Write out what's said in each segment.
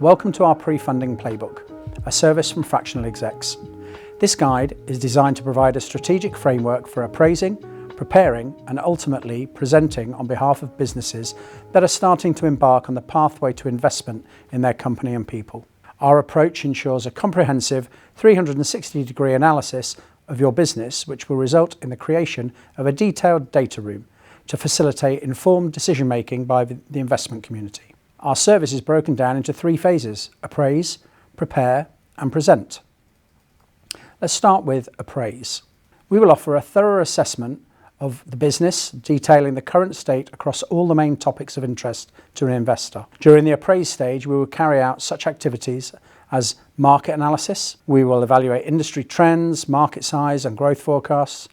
Welcome to our Pre-Funding Playbook, a service from Fractional Execs. This guide is designed to provide a strategic framework for appraising, preparing and ultimately presenting on behalf of businesses that are starting to embark on the pathway to investment in their company and people. Our approach ensures a comprehensive 360-degree analysis of your business, which will result in the creation of a detailed data room to facilitate informed decision-making by the investment community. Our service is broken down into 3 phases: appraise, prepare and present. Let's start with appraise. We will offer a thorough assessment of the business, detailing the current state across all the main topics of interest to an investor. During the appraise stage, we will carry out such activities as market analysis. We will evaluate industry trends, market size and growth forecasts.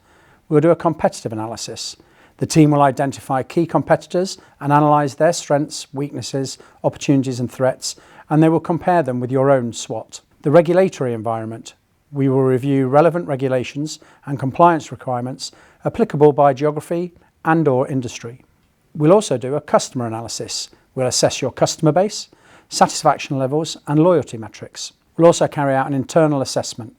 We'll do a competitive analysis. The team will identify key competitors and analyse their strengths, weaknesses, opportunities and threats, and they will compare them with your own SWOT. The regulatory environment. We will review relevant regulations and compliance requirements applicable by geography and/or industry. We'll also do a customer analysis. We'll assess your customer base, satisfaction levels and loyalty metrics. We'll also carry out an internal assessment.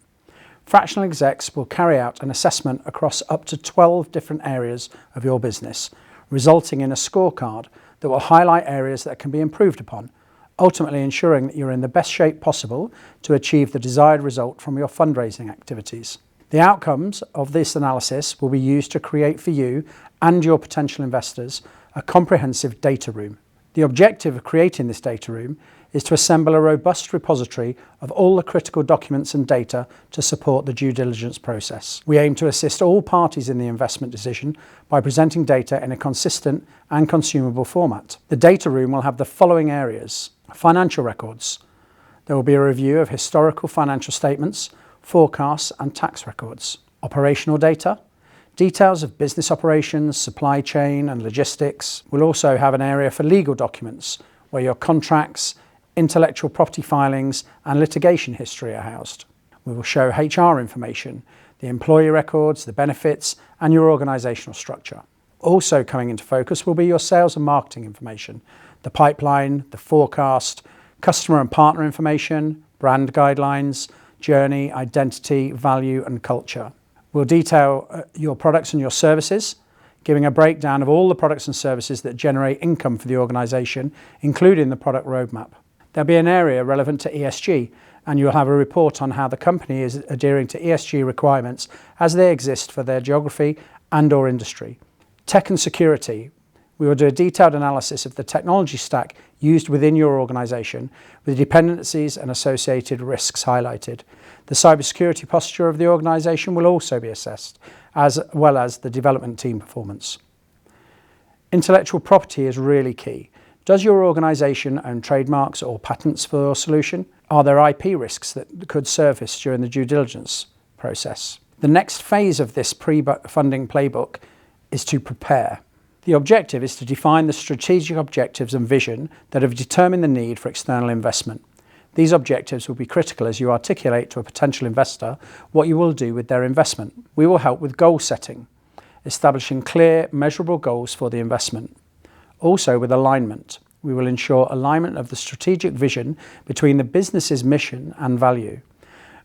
Fractional Execs will carry out an assessment across up to 12 different areas of your business, resulting in a scorecard that will highlight areas that can be improved upon, ultimately ensuring that you're in the best shape possible to achieve the desired result from your fundraising activities. The outcomes of this analysis will be used to create for you and your potential investors a comprehensive data room. The objective of creating this data room is to assemble a robust repository of all the critical documents and data to support the due diligence process. We aim to assist all parties in the investment decision by presenting data in a consistent and consumable format. The data room will have the following areas: financial records. There will be a review of historical financial statements, forecasts and tax records. Operational data, details of business operations, supply chain and logistics. We'll also have an area for legal documents where your contracts, intellectual property filings and litigation history are housed. We will show HR information, the employee records, the benefits and your organisational structure. Also coming into focus will be your sales and marketing information, the pipeline, the forecast, customer and partner information, brand guidelines, journey, identity, value and culture. We'll detail your products and your services, giving a breakdown of all the products and services that generate income for the organisation, including the product roadmap. There'll be an area relevant to ESG, and you'll have a report on how the company is adhering to ESG requirements as they exist for their geography and/or industry. Tech and security. We will do a detailed analysis of the technology stack used within your organisation, with dependencies and associated risks highlighted. The cybersecurity posture of the organisation will also be assessed, as well as the development team performance. Intellectual property is really key. Does your organisation own trademarks or patents for your solution? Are there IP risks that could surface during the due diligence process? The next phase of this pre-funding playbook is to prepare. The objective is to define the strategic objectives and vision that have determined the need for external investment. These objectives will be critical as you articulate to a potential investor what you will do with their investment. We will help with goal setting, establishing clear, measurable goals for the investment. Also with alignment, we will ensure alignment of the strategic vision between the business's mission and value.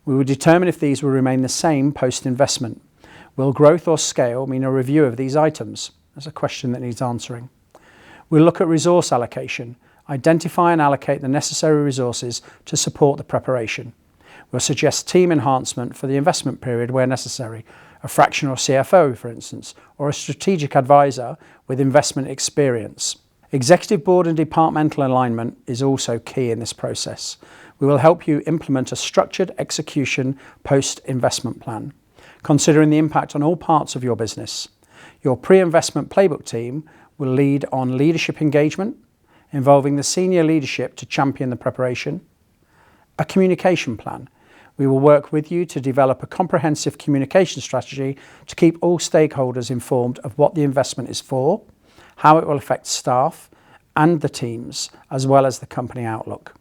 We will determine if these will remain the same post-investment. Will growth or scale mean a review of these items? That's a question that needs answering. We'll look at resource allocation, identify and allocate the necessary resources to support the preparation. We'll suggest team enhancement for the investment period where necessary, a fractional CFO, for instance, or a strategic advisor with investment experience. Executive board and departmental alignment is also key in this process. We will help you implement a structured execution post-investment plan, considering the impact on all parts of your business. Your pre-investment playbook team will lead on leadership engagement, involving the senior leadership to champion the preparation. A communication plan. We will work with you to develop a comprehensive communication strategy to keep all stakeholders informed of what the investment is for, how it will affect staff and the teams, as well as the company outlook.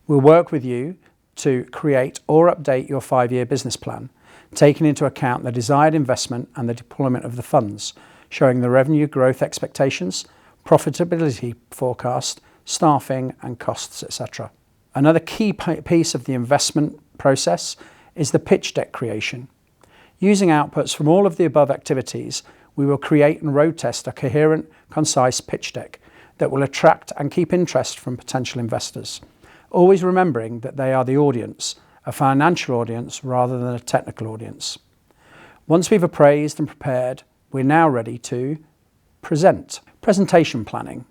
We'll work with you to create or update your 5-year business plan, taking into account the desired investment and the deployment of the funds, showing the revenue growth expectations, profitability forecast, staffing and costs, etc. Another key piece of the investment process is the pitch deck creation. Using outputs from all of the above activities, we will create and road test a coherent, concise pitch deck that will attract and keep interest from potential investors, always remembering that they are the audience, a financial audience rather than a technical audience. Once we've appraised and prepared, we're now ready to present. Presentation planning.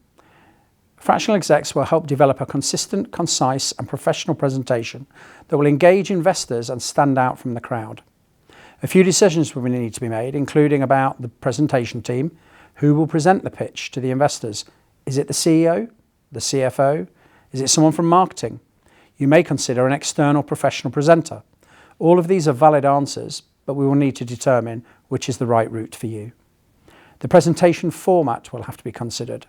Fractional Execs will help develop a consistent, concise and professional presentation that will engage investors and stand out from the crowd. A few decisions will need to be made, including about the presentation team. Who will present the pitch to the investors? Is it the CEO? The CFO? Is it someone from marketing? You may consider an external professional presenter. All of these are valid answers, but we will need to determine which is the right route for you. The presentation format will have to be considered.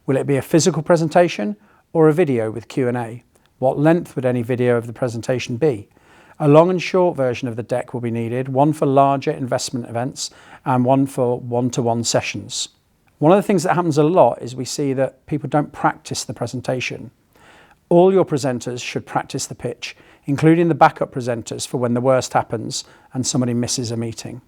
Will it be a physical presentation or a video with Q&A? What length would any video of the presentation be? A long and short version of the deck will be needed, one for larger investment events and one for one-to-one sessions. One of the things that happens a lot is we see that people don't practice the presentation. All your presenters should practice the pitch, including the backup presenters for when the worst happens and somebody misses a meeting.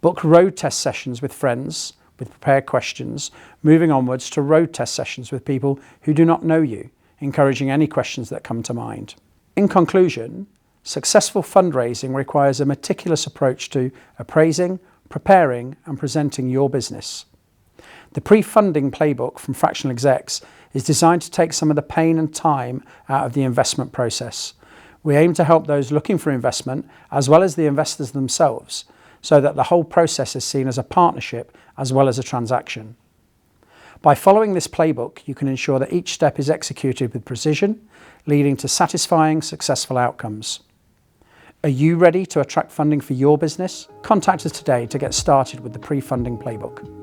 Book road test sessions with friends with prepared questions, moving onwards to road test sessions with people who do not know you, encouraging any questions that come to mind. In conclusion, successful fundraising requires a meticulous approach to appraising, preparing and presenting your business. The Pre-Funding Playbook from Fractional Execs is designed to take some of the pain and time out of the investment process. We aim to help those looking for investment as well as the investors themselves, so that the whole process is seen as a partnership as well as a transaction. By following this playbook, you can ensure that each step is executed with precision, leading to satisfying, successful outcomes. Are you ready to attract funding for your business? Contact us today to get started with the Pre-Funding Playbook.